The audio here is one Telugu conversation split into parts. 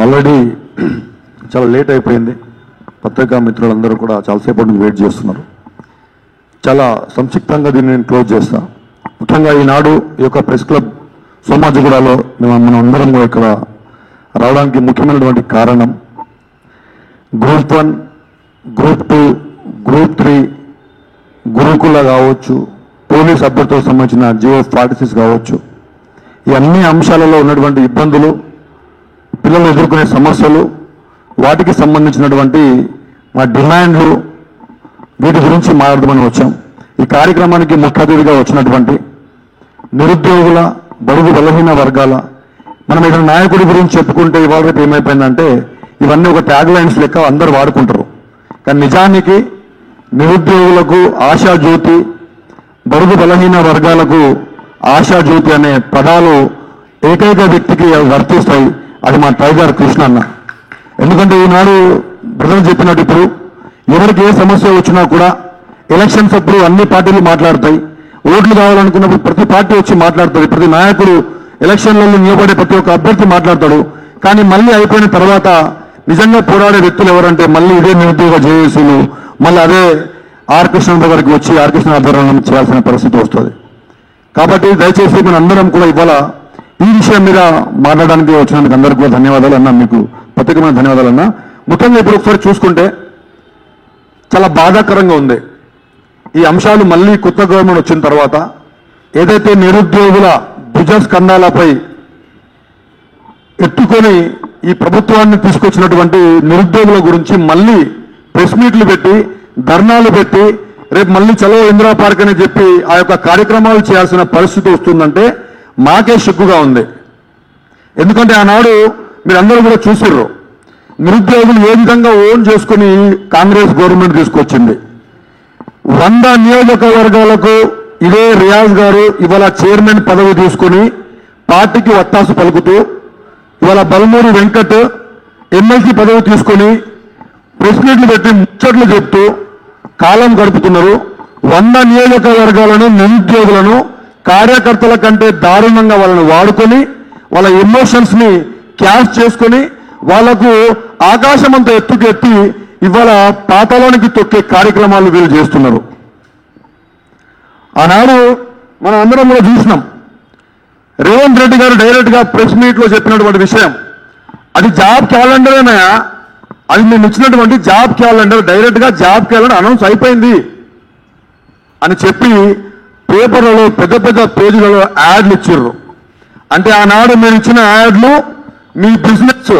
ఆల్రెడీ చాలా లేట్ అయిపోయింది. పత్రికా మిత్రులందరూ కూడా చాలాసేపు వెయిట్ చేస్తున్నారు. చాలా సంక్షిప్తంగా దీన్ని నేను క్లోజ్ చేస్తాను. ముఖ్యంగా ఈనాడు ఈ యొక్క ప్రెస్ క్లబ్ సోమాజిగూడలో మనం అందరం ఇక్కడ రావడానికి ముఖ్యమైనటువంటి కారణం గ్రూప్ 1, గ్రూప్ 2, గ్రూప్ 3, గురుకుల కావచ్చు, పోలీస్ అభ్యర్థులకు సంబంధించిన GO46 కావచ్చు, ఈ అన్ని అంశాలలో ఉన్నటువంటి ఇబ్బందులు, పిల్లలు ఎదుర్కొనే సమస్యలు, వాటికి సంబంధించినటువంటి మా డిమాండ్లు, వీటి గురించి మాట్లాడదామని వచ్చాం. ఈ కార్యక్రమానికి ముఖ్య అతిథిగా వచ్చినటువంటి నిరుద్యోగుల, బడుగు బలహీన వర్గాల, మనం ఇక్కడ నాయకుడి గురించి చెప్పుకుంటే ఇవాళ రేపు ఏమైపోయిందంటే ఇవన్నీ ఒక ట్యాగ్ లైన్స్ లెక్క అందరూ వాడుకుంటారు. కానీ నిజానికి నిరుద్యోగులకు ఆశాజ్యోతి, బడుగు బలహీన వర్గాలకు ఆశాజ్యోతి అనే పదాలు ఏకైక వ్యక్తికి వర్తిస్తాయి. అది మా టైగర్ కృష్ణ అన్న. ఎందుకంటే ఈనాడు బ్రదర్ చెప్పినట్టు ఇప్పుడు ఎవరికి ఏ సమస్య వచ్చినా కూడా ఎలక్షన్స్ అప్పుడు అన్ని పార్టీలు మాట్లాడతాయి. ఓట్లు కావాలనుకున్నప్పుడు ప్రతి పార్టీ వచ్చి మాట్లాడుతుంది. ప్రతి నాయకుడు ఎలక్షన్లలో నిలబడే ప్రతి ఒక్క అభ్యర్థి మాట్లాడతాడు. కానీ మళ్ళీ అయిపోయిన తర్వాత నిజంగా పోరాడే వ్యక్తులు ఎవరంటే మళ్ళీ ఇదే నిరుద్యోగ జేఏసీలు, మళ్ళీ అదే ఆర్ కృష్ణ దగ్గరికి వచ్చి ఆర్ కృష్ణ ఆధ్వర్యం చేయాల్సిన పరిస్థితి వస్తుంది. కాబట్టి దయచేసి మన అందరం కూడా ఇవాళ ఈ విషయం మీద మాట్లాడడానికి వచ్చినందుకు అందరికీ కూడా ధన్యవాదాలు అన్నా, మీకు ప్రత్యేకమైన ధన్యవాదాలు అన్నా. ముఖ్యంగా ఇప్పుడు ఒకసారి చూసుకుంటే చాలా బాధాకరంగా ఉంది. ఈ అంశాలు మళ్ళీ కొత్త గవర్నమెంట్ వచ్చిన తర్వాత ఏదైతే నిరుద్యోగుల భుజస్కంధాలపై ఎత్తుకొని ఈ ప్రభుత్వాన్ని తీసుకొచ్చినటువంటి నిరుద్యోగుల గురించి మళ్ళీ ప్రెస్ మీట్లు పెట్టి, ధర్నాలు పెట్టి, రేపు మళ్ళీ చలో ఇందిరా పార్క్ అని చెప్పి ఆ యొక్క కార్యక్రమాలు చేయాల్సిన పరిస్థితి వస్తుందంటే మాకే సిగ్గుగా ఉంది. ఎందుకంటే ఆనాడు మీరందరూ కూడా చూసిర్రు నిరుద్యోగులు ఏ విధంగా ఓన్ చేసుకుని కాంగ్రెస్ గవర్నమెంట్ తీసుకొచ్చింది. 100 నియోజకవర్గాలకు ఇదే రియాజ్ గారు ఇవాళ చైర్మన్ పదవి తీసుకుని పార్టీకి వత్తాసు పలుకుతూ, ఇవాళ బల్మూరి వెంకట్ ఎమ్మెల్సీ పదవి తీసుకొని ప్రెస్ మీట్లు పెట్టి ముచ్చట్లు చెప్తూ కాలం గడుపుతున్నారు. 100 నియోజకవర్గాలను, నిరుద్యోగులను కార్యకర్తల కంటే దారుణంగా వాళ్ళని వాడుకొని వాళ్ళ ఎమోషన్స్ ని క్యాష్ చేసుకొని వాళ్లకు ఆకాశమంతా ఎత్తుకెత్తి ఇవాళ పాతాళానికి తొక్కే కార్యక్రమాలు వీళ్ళు చేస్తున్నారు. ఆనాడు మనం అందరం కూడా చూసినాం. రేవంత్ రెడ్డి గారు డైరెక్ట్ గా ప్రెస్ మీట్ లో చెప్పినటువంటి విషయం, అది జాబ్ క్యాలెండరేనా, అది మేము ఇచ్చినటువంటి జాబ్ క్యాలెండర్, డైరెక్ట్ గా జాబ్ క్యాలెండర్ అనౌన్స్ అయిపోయింది అని చెప్పి పేపర్లలో పెద్ద పెద్ద పేజీలలో యాడ్లు ఇచ్చిర్రు. అంటే ఆనాడు మీరు ఇచ్చిన యాడ్లు మీ బిజినెస్,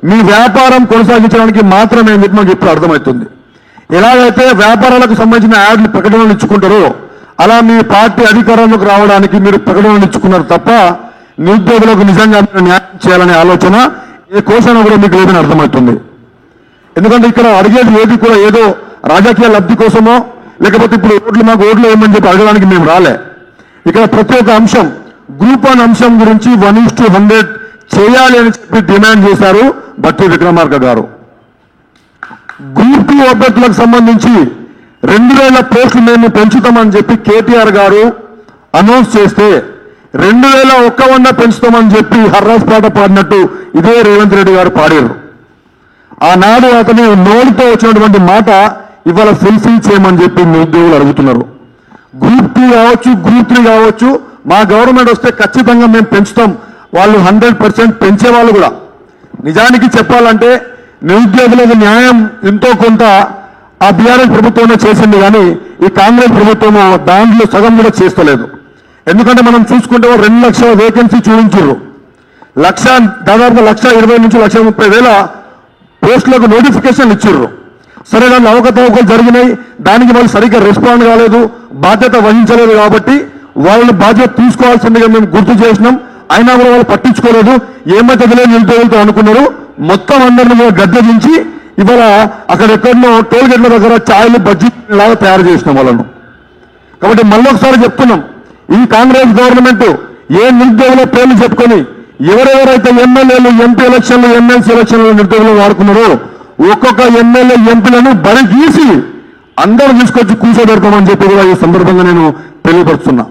మీ వ్యాపారం కొనసాగించడానికి మాత్రమే అని చెప్పి మాకు ఇప్పుడు అర్థమవుతుంది. ఎలాగైతే వ్యాపారాలకు సంబంధించిన యాడ్లు ప్రకటనలు ఇచ్చుకుంటారో అలా మీ పార్టీ అధికారంలోకి రావడానికి మీరు ప్రకటనలు ఇచ్చుకున్నారు తప్ప నిరుద్యోగులకు నిజంగా న్యాయం చేయాలనే ఆలోచన ఏ కోసన కూడా మీకు లేదని అర్థమవుతుంది. ఎందుకంటే ఇక్కడ అడిగేది ఏది కూడా ఏదో రాజకీయ లబ్ధి కోసమో లేకపోతే ఇప్పుడు ఓట్లు మాకు ఓట్లు వేయమని చెప్పి అడగడానికి మేము రాలే. ఇక్కడ ప్రతి ఒక్క అంశం గ్రూప్ 1 అంశం గురించి 1:100 చేయాలి అని చెప్పి డిమాండ్ చేశారు బట్టి విక్రమార్క గారు. గ్రూప్ 2 అభ్యర్థులకు సంబంధించి 2000 పోస్టులు మేము పెంచుతామని చెప్పి కేటీఆర్ గారు అనౌన్స్ చేస్తే 2100 పెంచుతామని చెప్పి హర్రాస్ పాట పాడినట్టు ఇదే రేవంత్ రెడ్డి గారు పాడారు. ఆనాడు అతని నోటితో వచ్చినటువంటి మాట ఇవాళ ఫుల్ఫిల్ చేయమని చెప్పి నిరుద్యోగులు అడుగుతున్నారు. గ్రూప్ 2 కావచ్చు, గ్రూప్ 3 కావచ్చు, మా గవర్నమెంట్ వస్తే ఖచ్చితంగా మేము పెంచుతాం. వాళ్ళు 100% పెంచేవాళ్ళు కూడా. నిజానికి చెప్పాలంటే నిరుద్యోగులకు న్యాయం ఎంతో కొంత ఆ బీఆర్ఎస్ ప్రభుత్వమే చేసింది, కానీ ఈ కాంగ్రెస్ ప్రభుత్వము దాంట్లో సగం కూడా చేస్తలేదు. ఎందుకంటే మనం చూసుకుంటే 2 లక్షల వేకెన్సీ చూపించారు. దాదాపు 1,20,000 నుంచి 1,30,000 పోస్టులకు నోటిఫికేషన్ ఇచ్చారు. సరే, దాంట్లో అవకతవకలు జరిగినాయి, దానికి వాళ్ళు సరిగ్గా రెస్పాండ్ కాలేదు, బాధ్యత వహించలేదు. కాబట్టి వాళ్ళని బాధ్యత తీసుకోవాల్సిందిగా మేము గుర్తు చేసినాం. అయినా కూడా వాళ్ళు పట్టించుకోలేదు. ఏమైతే నిరుద్యోగులతో అనుకున్నారు, మొత్తం అందరిని కూడా గద్దెదించి ఇవాళ అక్కడెక్కడో టోల్ గేట్ల దగ్గర ఛాయలు బజ్జీ లాగా తయారు చేసినాం వాళ్ళను. కాబట్టి మళ్ళొకసారి చెప్తున్నాం, ఈ కాంగ్రెస్ గవర్నమెంట్ ఏ నిరుద్యోగుల పేర్లు చెప్పుకొని ఎవరెవరైతే ఎమ్మెల్యేలు, ఎంపీ ఎలక్షన్లు, ఎమ్మెల్సీ ఎలక్షన్లు నిరుద్యోగులు వాడుకున్నారో ఒక్కొక్క ఎమ్మెల్యే, ఎంపీలను బరి తీసి అందరూ తీసుకొచ్చి కూర్చోబెడతామని చెప్పి కూడా ఈ సందర్భంగా నేను తెలియపరుస్తున్నా.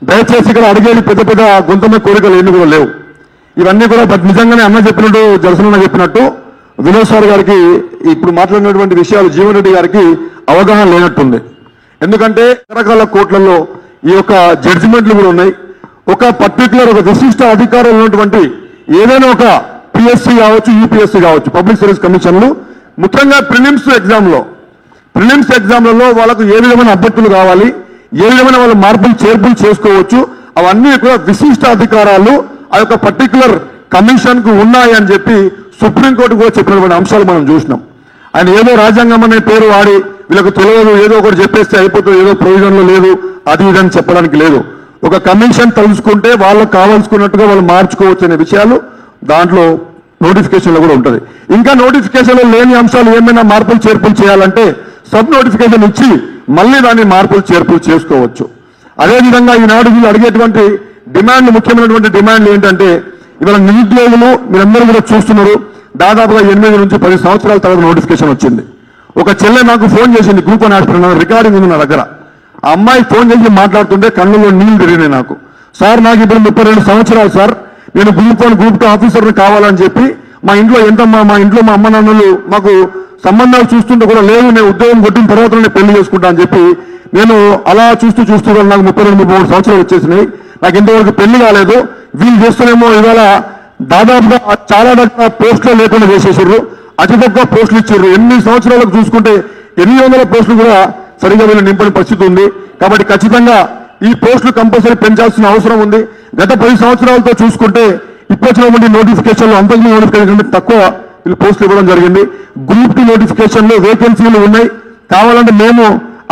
దయచేసి ఇక్కడ అడిగేది పెద్ద పెద్ద గొంతమ కోరికలు ఏమి కూడా లేవు. ఇవన్నీ కూడా నిజంగానే అన్న చెప్పినట్టు, జలసన్న చెప్పినట్టు వినోద్ సార్ గారికి ఇప్పుడు మాట్లాడినటువంటి విషయాలు జీవన్ రెడ్డి గారికి అవగాహన లేనట్టుంది. ఎందుకంటే రకరకాల కోర్టులలో ఈ యొక్క జడ్జిమెంట్లు కూడా ఉన్నాయి. ఒక పర్టికులర్ ఒక విశిష్ట అధికారం ఉన్నటువంటి ఏదైనా ఒక పిఎస్సి కావచ్చు, యూపీఎస్సీ కావచ్చు, పబ్లిక్ సర్వీస్ కమిషన్లు ముఖ్యంగా ప్రిలిమ్స్ ఎగ్జామ్లలో వాళ్ళకు ఏ విధమైన అభ్యర్థులు కావాలి, ఏ విధమైన వాళ్ళు మార్పులు చేర్పులు చేసుకోవచ్చు, అవన్నీ కూడా విశిష్ట అధికారాలు ఆ యొక్క పర్టికులర్ కమిషన్ కు ఉన్నాయి అని చెప్పి సుప్రీంకోర్టు కూడా చెప్పినటువంటి అంశాలు మనం చూసినాం. ఆయన ఏదో రాజ్యాంగం అనే పేరు వాడి వీళ్ళకు తెలియదు, ఏదో ఒకటి చెప్పేస్తే అయిపోతుంది, ఏదో ప్రొవిజన్లో లేదు, అది ఇదని చెప్పడానికి లేదు. ఒక కమిషన్ తలుచుకుంటే వాళ్ళకు కావాల్సుకున్నట్టుగా వాళ్ళు మార్చుకోవచ్చు అనే విషయాలు దాంట్లో నోటిఫికేషన్లో కూడా ఉంటుంది. ఇంకా నోటిఫికేషన్లో లేని అంశాలు ఏమైనా మార్పులు చేర్పులు చేయాలంటే సబ్ నోటిఫికేషన్ ఇచ్చి మళ్ళీ దాన్ని మార్పులు చేర్పులు చేసుకోవచ్చు. అదేవిధంగా ఈనాడు వీళ్ళు అడిగేటువంటి డిమాండ్, ముఖ్యమైనటువంటి డిమాండ్లు ఏంటంటే ఇవాళ నిరుద్యోగులు మీరందరూ కూడా చూస్తున్నారు, దాదాపుగా 8 నుంచి 10 సంవత్సరాల తర్వాత నోటిఫికేషన్ వచ్చింది. ఒక చెల్లె నాకు ఫోన్ చేసింది, గ్రూప్ 1 ఆస్పిరెంట్, రికార్డింగ్ ఉంది నా దగ్గర. ఆ అమ్మాయి ఫోన్ చేసి మాట్లాడుతుంటే కళ్ళలో నీళ్లు తిరిగినాయి నాకు. సార్ నాకు ఇప్పుడు 32 సంవత్సరాలు సార్, నేను గ్రూప్ 1 గ్రూప్ 2 ఆఫీసర్ని కావాలని చెప్పి మా ఇంట్లో మా ఇంట్లో మా అమ్మ నాన్నలు మాకు సంబంధాలు చూస్తుంటే కూడా లేదు, నేను ఉద్యోగం కొట్టిన తర్వాత నేను పెళ్లి చేసుకుంటా అని చెప్పి నేను అలా చూస్తూ నాకు 32-33 సంవత్సరాలు వచ్చేసినాయి, నాకు ఇంతవరకు పెళ్లి కాలేదు. వీళ్ళు చేస్తేనేమో ఇవాళ దాదాపుగా చాలా రకాల పోస్టులు లేకుండా చేసేసారు, అతి తక్కువ పోస్టులు ఇచ్చారు. 8 సంవత్సరాలకు చూసుకుంటే 800 పోస్టులు కూడా సరిగా వీళ్ళు నింపని పరిస్థితి ఉంది. కాబట్టి ఖచ్చితంగా ఈ పోస్టులు కంపల్సరీ పెంచాల్సిన అవసరం ఉంది. గత 10 సంవత్సరాలతో చూసుకుంటే ఇప్పటినటువంటి నోటిఫికేషన్లు అంతకుముందు నోటిఫికేషన్ కంటే తక్కువ వీళ్ళు పోస్టులు ఇవ్వడం జరిగింది. గ్రూప్ 2 నోటిఫికేషన్లో వేకెన్సీలు ఉన్నాయి. కావాలంటే మేము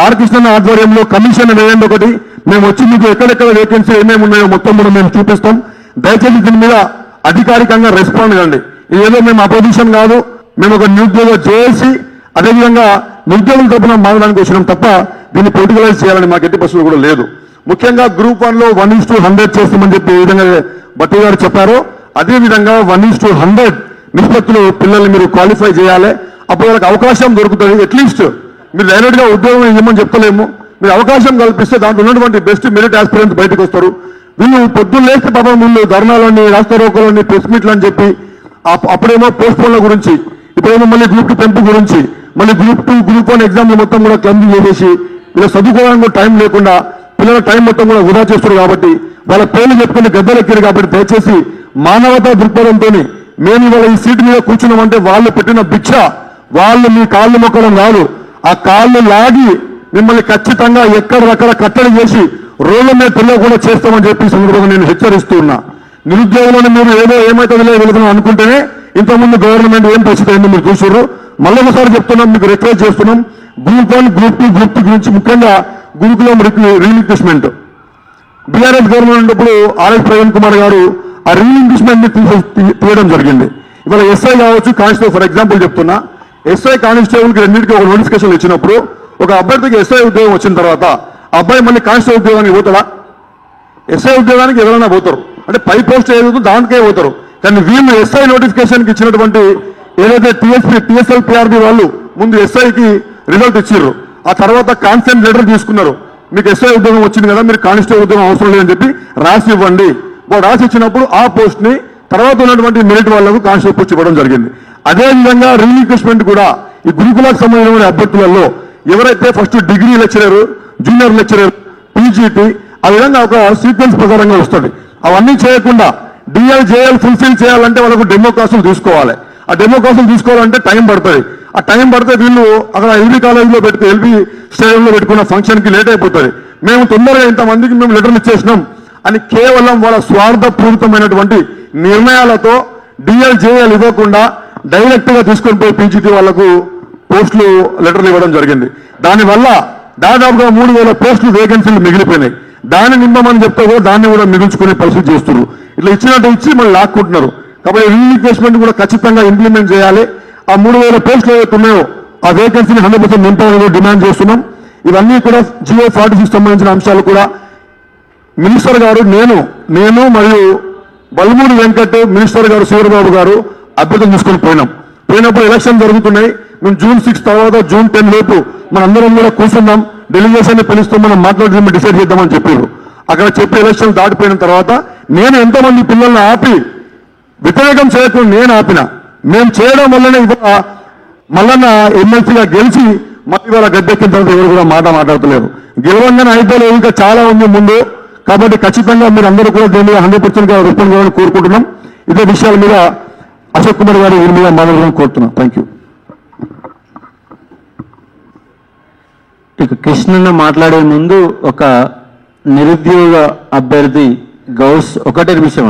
ఆర్ కృష్ణ ఆధ్వర్యంలో కమిషన్ వేయండి ఒకటి, మేము వచ్చి మీకు ఎక్కడెక్కడ వేకెన్సీ ఏమేమి ఉన్నాయో మొత్తం కూడా మేము చూపిస్తాం. దయచేసి దీని మీద అధికారికంగా రెస్పాండ్ కండి. ఏదో మేము అపోజిషన్ కాదు, మేము ఒక నిరుద్యోగ జేఏసీ, అదేవిధంగా నిరుద్యోగుల తరపున మారడానికి వచ్చినాం తప్ప దీన్ని పొలిటికలైజ్ చేయాలని మాకు ఎట్టి పరిస్థితులు కూడా లేదు. ముఖ్యంగా గ్రూప్ 1లో 1:100 చేస్తామని చెప్పి ఏ విధంగా భట్టి గారు చెప్పారో అదేవిధంగా 1:100 నిష్పత్తులు పిల్లల్ని మీరు క్వాలిఫై చేయాలి. అప్పుడు వాళ్ళకి అవకాశం దొరుకుతుంది. అట్లీస్ట్ మీరు డైరెక్ట్ గా ఉద్యోగం ఇవ్వమని చెప్తలేము, మీరు అవకాశం కల్పిస్తే దాంట్లో ఉన్నటువంటి బెస్ట్ మెరిట్ ఆస్పిరెంట్స్ బయటకు వస్తారు. వీళ్ళు పొద్దున్న లేస్తే పాపం వీళ్ళు ధర్నాలని, రాస్తా రోకోలని, ప్రెస్ మీట్లు అని చెప్పి అప్పుడేమో పోస్ట్ పోన్ల గురించి, ఇప్పుడేమో మళ్ళీ గ్రూప్ 2 పెంపు గురించి, మళ్ళీ గ్రూప్ 2 గ్రూప్ 1 ఎగ్జామ్లు మొత్తం కూడా క్లెంజింగ్ చేసేసి వీళ్ళు చదువుకోవడానికి టైం లేకుండా పిల్లల టైం మొత్తం కూడా వృధా చేస్తారు. కాబట్టి వాళ్ళ పేర్లు చెప్పుకుని గద్దెలెక్కారు. కాబట్టి దయచేసి మానవతా దృక్పథంతో మేము ఇవాళ ఈ సీటు మీద కూర్చున్నామంటే వాళ్ళు పెట్టిన భిక్ష, వాళ్ళు మీ కాళ్ళు మొక్కడం కాదు, ఆ కాళ్ళు లాగి మిమ్మల్ని ఖచ్చితంగా ఎక్కడక్కడ కట్టడి చేసి రోడ్ల మీద పిల్లలు కూడా చేస్తామని చెప్పి సందర్భంగా నేను హెచ్చరిస్తూ ఉన్నా. నిరుద్యోగులను మీరు ఏదో ఏమైతే వెళ్తున్నాం అనుకుంటేనే ఇంతకుముందు గవర్నమెంట్ ఏం పరిస్థితి అయిందో మీరు చూసారు. మళ్ళీ ఒకసారి చెప్తున్నాం, మీకు రిక్వెస్ట్ చేస్తున్నాం, గ్రూప్ 1 గ్రూప్ 2 గ్రూప్ 3 గురించి ముఖ్యంగా గురుకులం రీఇంక్రిష్మెంట్ బీఆర్ఎస్ గవర్నమెంట్ ఉన్నప్పుడు ఆర్ఎస్ ప్రవీణ్ కుమార్ గారు ఆ రీఇంక్రిష్మెంట్ ని తీయడం జరిగింది. ఇవాళ ఎస్ఐ కావచ్చు, కానిస్టేబుల్, ఫర్ ఎగ్జాంపుల్ చెప్తున్నా, ఎస్ఐ కానిస్టేబుల్ కి రెండింటికి ఒక నోటిఫికేషన్ ఇచ్చినప్పుడు ఒక అభ్యర్థికి ఎస్ఐ ఉద్యోగం వచ్చిన తర్వాత ఆ అబ్బాయి మళ్ళీ కానిస్టేబుల్ ఉద్యోగానికి పోతాడా? ఎస్ఐ ఉద్యోగానికి ఎవరైనా పోతారు, అంటే పై పోస్ట్ ఏదైతే దానికే పోతారు. కానీ వీళ్ళు ఎస్ఐ నోటిఫికేషన్కి ఇచ్చినటువంటి ఏదైతే టీఎస్ఎల్ పిఆర్బి వాళ్ళు ముందు ఎస్ఐకి రిజల్ట్ ఇచ్చారు, ఆ తర్వాత కాన్సెంట్ లెటర్ తీసుకున్నారు, మీకు ఎస్ఐ ఉద్యోగం వచ్చింది కదా, మీరు కానిస్టేబుల్ ఉద్యోగం అవసరం లేదని చెప్పి రాసి ఇవ్వండి. వాళ్ళు రాసి ఇచ్చినప్పుడు ఆ పోస్ట్ ని తర్వాత ఉన్నటువంటి మెరిట్ వాళ్లకు కానిస్టేబుల్ పోస్ట్ ఇవ్వడం జరిగింది. అదేవిధంగా రీఇంక్రిష్మెంట్ కూడా ఈ గురుకులకు సంబంధించిన అభ్యర్థులలో ఎవరైతే first degree lecturer, junior lecturer, PGT, ఆ విధంగా ఒక సీక్వెన్స్ ప్రకారంగా వస్తుంది. అవన్నీ చేయకుండా డిఎల్ జేఎల్ ఫుల్ఫిల్ చేయాలంటే వాళ్ళకు డెమో క్లాసులు తీసుకోవాలి. ఆ డెమో క్లాసులు తీసుకోవాలంటే టైం పడుతుంది. ఆ టైం పడితే వీళ్ళు అక్కడ ఎల్బీ కాలేజీలో ఎల్బీ స్టేడియంలో పెట్టుకున్న ఫంక్షన్ కి లేట్ అయిపోతుంది. మేము తొందరగా ఇంతమందికి మేము లెటర్లు ఇచ్చేసినాం అని కేవలం వాళ్ళ స్వార్థపూరితమైనటువంటి నిర్ణయాలతో డిఎల్ జేఎల్ ఇవ్వకుండా డైరెక్ట్ గా తీసుకొని పోయి పీజీటీ వాళ్లకు పోస్టులు లెటర్లు ఇవ్వడం జరిగింది. దానివల్ల దాదాపుగా 3000 పోస్టులు వేకెన్సీలు మిగిలిపోయినాయి. దాన్ని నింపమని చెప్తే కూడా దాన్ని కూడా మిగుల్చుకునే పరిస్థితి చేస్తున్నారు. ఇట్లా ఇచ్చినట్టు ఇచ్చి మళ్ళీ లాక్కుంటున్నారు. కాబట్టి రీఇంక్రిష్మెంట్ కూడా ఖచ్చితంగా ఇంప్లిమెంట్ చేయాలి. ఆ 3000 పోస్టులు ఏవైతే ఉన్నాయో ఆ వేకెన్సీని 100% నింపాలని డిమాండ్ చేస్తున్నాం. ఇవన్నీ కూడా జియో 46 సంబంధించిన అంశాలు కూడా మినిస్టర్ గారు, నేను మరియు బల్మూరి వెంకట్, మినిస్టర్ గారు శివబాబు గారు అభ్యర్థులు తీసుకొని పోయినప్పుడు ఎలక్షన్ జరుగుతున్నాయి. మేము June 6 తర్వాత June 10 లోపు మనందరం కూడా కూర్చుందాం, డెలిగేషన్ పిలుస్తాం, మనం మాట్లాడి డిసైడ్ చేద్దామని చెప్పారు. అక్కడ చెప్పి ఎలక్షన్ దాటిపోయిన తర్వాత నేను ఎంతోమంది పిల్లల్ని ఆపి వ్యతిరేకం చేయకుండా నేను ఆపిన. మేము చేయడం వల్లనే ఇవాళ మల్లన్న ఎమ్మెల్సీగా గెలిచి మళ్ళీ ఇవాళ గద్దెక్కిన తర్వాత ఎవరు కూడా మాట్లాడతలేరు. గెలవంగానే అయిపోలేదు, ఇంకా చాలా ఉంది ముందు. కాబట్టి ఖచ్చితంగా మీరు అందరూ కూడా దీని మీద 100%గా రెస్పాండ్ కావాలని కోరుకుంటున్నాం. ఇదే విషయాల మీద అశోక్ కుమార్ గారు దీని మీద మాట్లాడాలని కోరుతున్నాం. Thank you. ఇక కృష్ణన్న మాట్లాడే ముందు ఒక నిరుద్యోగ అభ్యర్థి గౌస్ ఒకటే విషయం.